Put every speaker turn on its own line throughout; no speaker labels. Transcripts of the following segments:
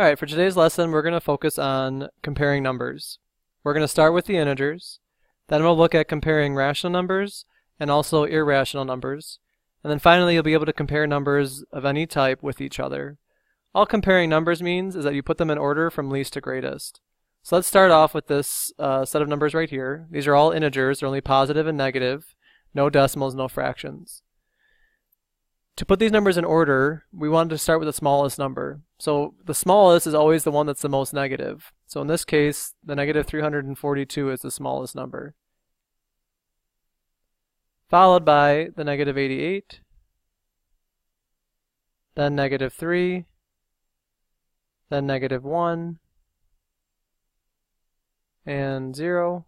Alright, for today's lesson we're going to focus on comparing numbers. We're going to start with the integers, then we'll look at comparing rational numbers and also irrational numbers, and then finally you'll be able to compare numbers of any type with each other. All comparing numbers means is that you put them in order from least to greatest. So let's start off with this set of numbers right here. These are all integers, they're only positive and negative, no decimals, no fractions. To put these numbers in order, we wanted to start with the smallest number. So the smallest is always the one that's the most negative. So in this case, the negative 342 is the smallest number. Followed by the negative 88, then negative 3, then negative 1, and 0,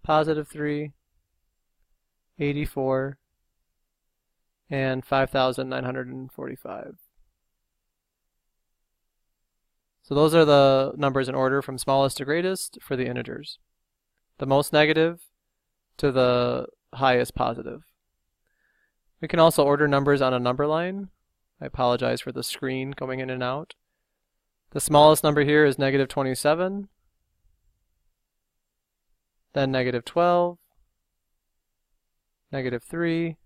positive 3, 84, and 5,945. So those are the numbers in order from smallest to greatest for the integers. The most negative to the highest positive. We can also order numbers on a number line. I apologize for the screen going in and out. The smallest number here is negative 27, then negative 12, negative 3,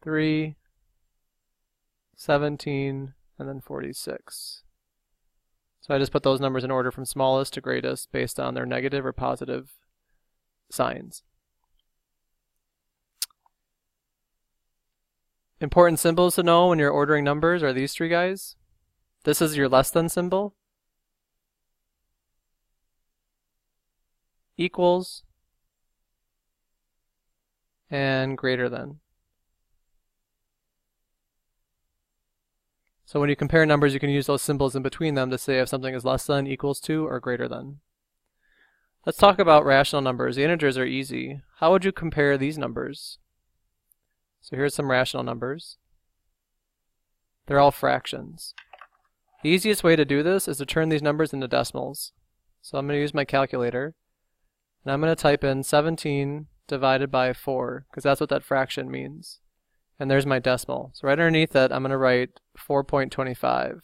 3, 17, and then 46. So I just put those numbers in order from smallest to greatest based on their negative or positive signs. Important symbols to know when you're ordering numbers are these three guys. This is your less than symbol, equals, and greater than. So when you compare numbers, you can use those symbols in between them to say if something is less than, equals to, or greater than. Let's talk about rational numbers. The integers are easy. How would you compare these numbers? So here's some rational numbers. They're all fractions. The easiest way to do this is to turn these numbers into decimals. So I'm going to use my calculator, and I'm going to type in 17 divided by 4, because that's what that fraction means. And there's my decimal. So right underneath that, I'm going to write 4.25.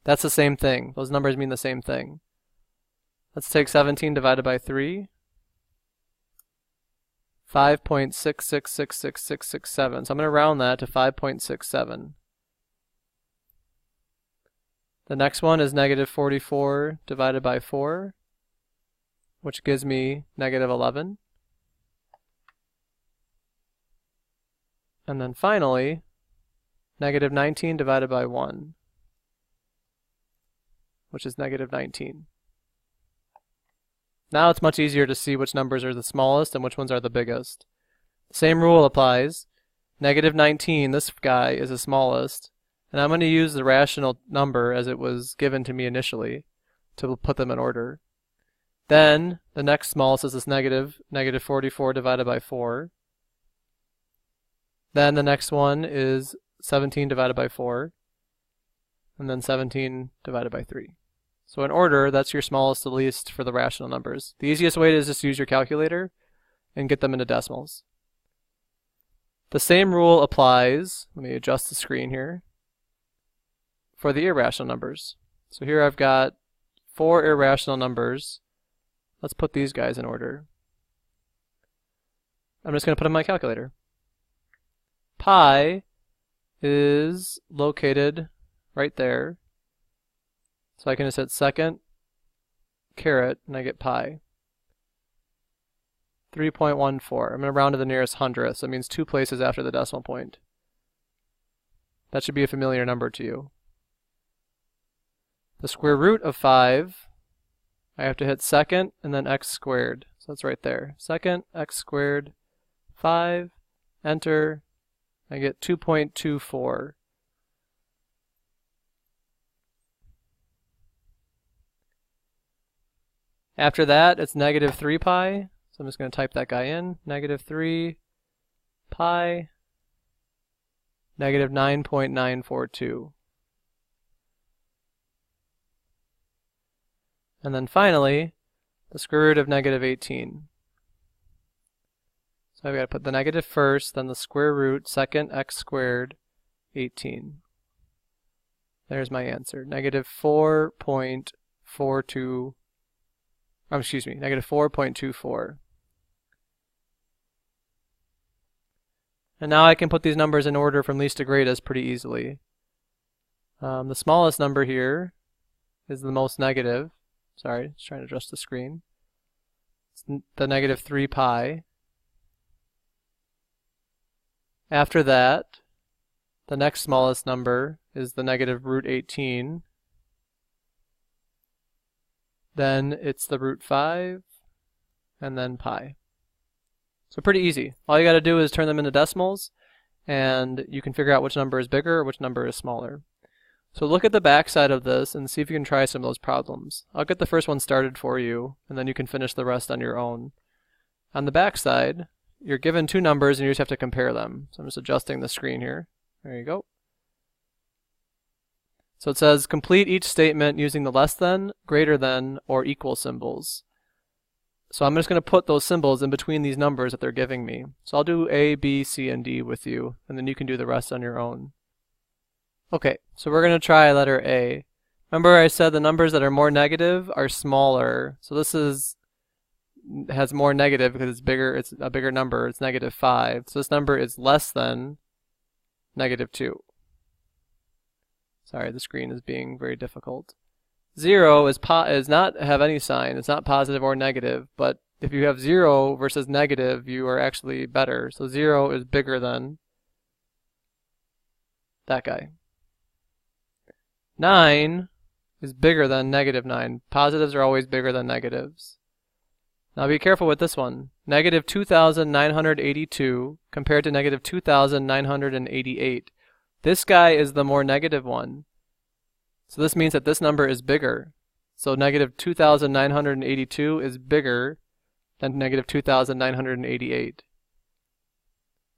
That's the same thing. Those numbers mean the same thing. Let's take 17 divided by 3. 5.6666667. So I'm going to round that to 5.67. The next one is negative 44 divided by 4, which gives me negative 11. And then finally, negative 19 divided by 1, which is negative 19. Now it's much easier to see which numbers are the smallest and which ones are the biggest. The same rule applies. Negative 19, this guy, is the smallest, and I'm going to use the rational number as it was given to me initially to put them in order. Then the next smallest is this negative 44 divided by 4. Then the next one is 17 divided by 4, and then 17 divided by 3. So in order, that's your smallest to least for the rational numbers. The easiest way is just use your calculator and get them into decimals. The same rule applies, let me adjust the screen here, for the irrational numbers. So here I've got 4 irrational numbers. Let's put these guys in order. I'm just going to put them in my calculator. Pi is located right there. So I can just hit second, caret, and I get pi. 3.14. I'm going to round to the nearest hundredth, so it means 2 places after the decimal point. That should be a familiar number to you. The square root of 5, I have to hit second and then x squared. So that's right there. Second, x squared, 5, enter, I get 2.24. After that, it's negative 3 pi. So I'm just going to type that guy in. Negative 3 pi, negative 9.942. And then finally, the square root of negative 18. So So I've got to put the negative first, then the square root, second x squared, 18. There's my answer. Negative 4.42, negative 4.24. And now I can put these numbers in order from least to greatest pretty easily. The smallest number here is the most negative. Sorry, just trying to adjust the screen. It's the negative 3 pi. After that, the next smallest number is the negative root 18. Then it's the root 5, and then pi. So pretty easy. All you got to do is turn them into decimals, and you can figure out which number is bigger or which number is smaller. So look at the back side of this and see if you can try some of those problems. I'll get the first one started for you, and then you can finish the rest on your own. On the back side, you're given two numbers and you just have to compare them. So I'm just adjusting the screen here. There you go. So it says complete each statement using the less than, greater than, or equal symbols. So I'm just going to put those symbols in between these numbers that they're giving me. So I'll do A, B, C, and D with you, and then you can do the rest on your own. Okay, so we're going to try letter A. Remember I said the numbers that are more negative are smaller. So this has more negative because it's bigger. It's a bigger number. It's negative 5. So this number is less than negative 2. Sorry, the screen is being very difficult. 0 is not have any sign. It's not positive or negative, but if you have 0 versus negative, you are actually better. So 0 is bigger than that guy. 9 is bigger than negative 9. Positives are always bigger than negatives. Now be careful with this one. Negative 2,982 compared to negative 2,988. This guy is the more negative one. So this means that this number is bigger. So negative 2,982 is bigger than negative 2,988.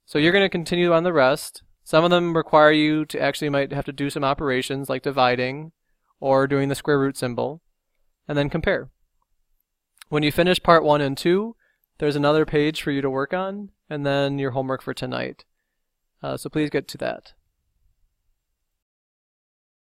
So you're going to continue on the rest. Some of them require you to actually might have to do some operations like dividing or doing the square root symbol, and then compare. When you finish part 1 and 2, there's another page for you to work on, and then your homework for tonight. So please get to that.